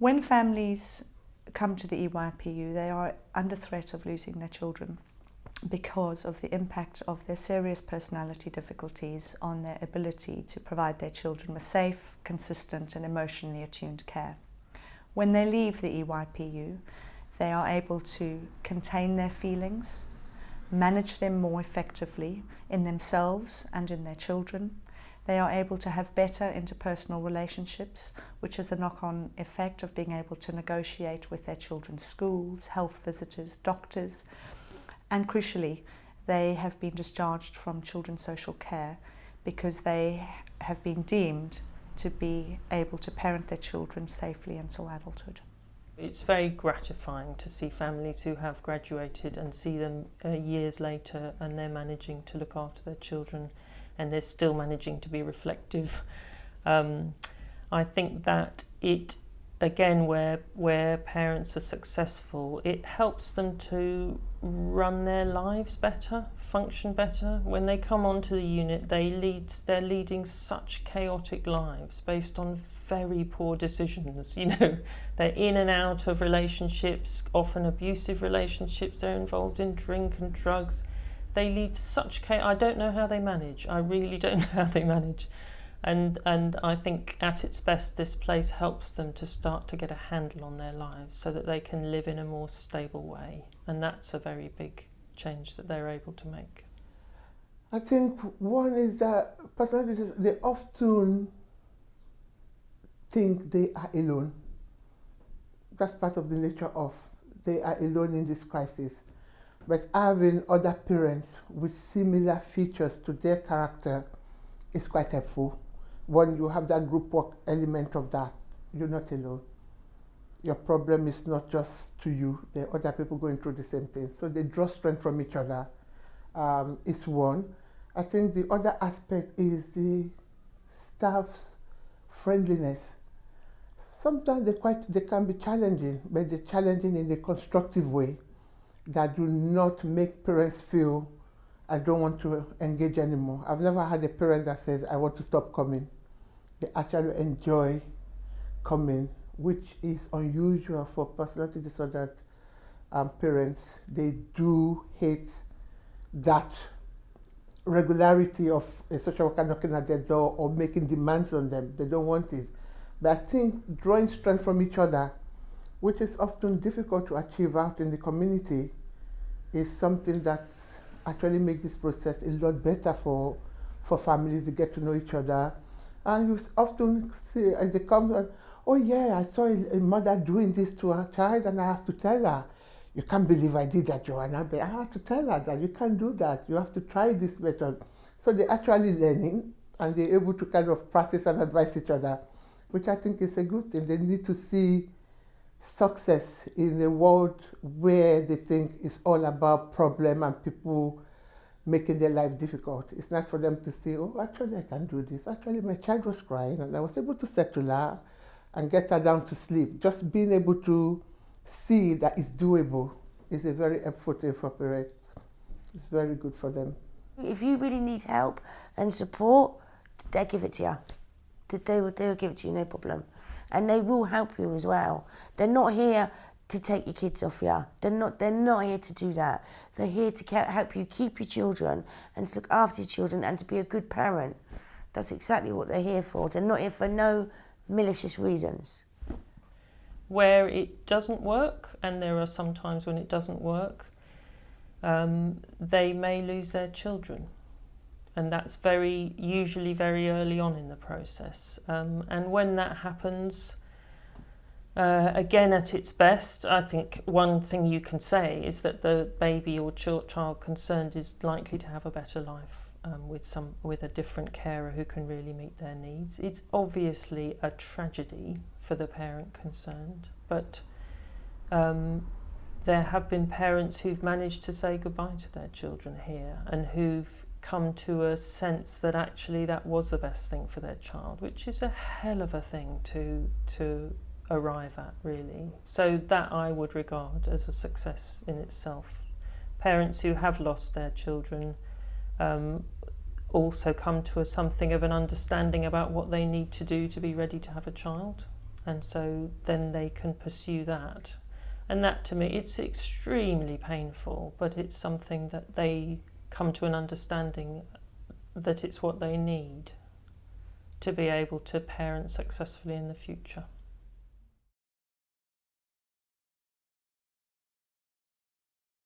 When families come to the EYPU, they are under threat of losing their children because of the impact of their serious personality difficulties on their ability to provide their children with safe, consistent and emotionally attuned care. When they leave the EYPU, they are able to contain their feelings, manage them more effectively in themselves and in their children. They are able to have better interpersonal relationships, which is the knock-on effect of being able to negotiate with their children's schools, health visitors, doctors, and crucially, they have been discharged from children's social care because they have been deemed to be able to parent their children safely until adulthood. It's very gratifying to see families who have graduated and see them years later and they're managing to look after their children and they're still managing to be reflective. I think that it, again, where parents are successful, it helps them to run their lives better, function better. When they come onto the unit, they're leading such chaotic lives based on very poor decisions. You know, they're in and out of relationships, often abusive relationships. They're involved in drink and drugs. They lead such chaos. I don't know how they manage. I really don't know how they manage. And I think at its best, this place helps them to start to get a handle on their lives so that they can live in a more stable way. And that's a very big change that they're able to make. I think one is that personalities, they often think they are alone. That's part of the nature of they are alone in this crisis. But having other parents with similar features to their character is quite helpful. When you have that group work element of that, you're not alone. Your problem is not just to you. There are other people going through the same thing. So they draw strength from each other. It's one. I think the other aspect is the staff's friendliness. Sometimes they can be challenging, but they're challenging in a constructive way that do not make parents feel, I don't want to engage anymore. I've never had a parent that says, I want to stop coming. They actually enjoy coming, which is unusual for personality disordered parents. They do hate that regularity of a social worker knocking at their door or making demands on them. They don't want it. But I think drawing strength from each other, which is often difficult to achieve out in the community, is something that actually makes this process a lot better for families to get to know each other. And you often see as they come, oh yeah, I saw a mother doing this to her child and I have to tell her, you can't believe I did that, Johanna, but I have to tell her that you can't do that. You have to try this method. So they're actually learning and they're able to kind of practice and advise each other, which I think is a good thing. They need to see success in a world where they think it's all about problem and people making their life difficult. It's nice for them to see, oh, actually I can do this. Actually my child was crying and I was able to settle her and get her down to sleep. Just being able to see that it's doable is a very helpful thing for parents. It's very good for them. If you really need help and support, they'll give it to you. They will give it to you, no problem. And they will help you as well. They're not here to take your kids off you. They're not here to do that. They're here to help you keep your children and to look after your children and to be a good parent. That's exactly what they're here for. They're not here for no malicious reasons. Where it doesn't work, and there are some times when it doesn't work, they may lose their children. And that's usually very early on in the process. And when that happens, again at its best, I think one thing you can say is that the baby or child concerned is likely to have a better life with a different carer who can really meet their needs. It's obviously a tragedy for the parent concerned, but there have been parents who've managed to say goodbye to their children here and who've come to a sense that actually that was the best thing for their child, which is a hell of a thing to arrive at, really. So that I would regard as a success in itself. Parents who have lost their children also come to something of an understanding about what they need to do to be ready to have a child. and so then they can pursue that. And that, to me, it's extremely painful, but it's something that they come to an understanding that it's what they need to be able to parent successfully in the future.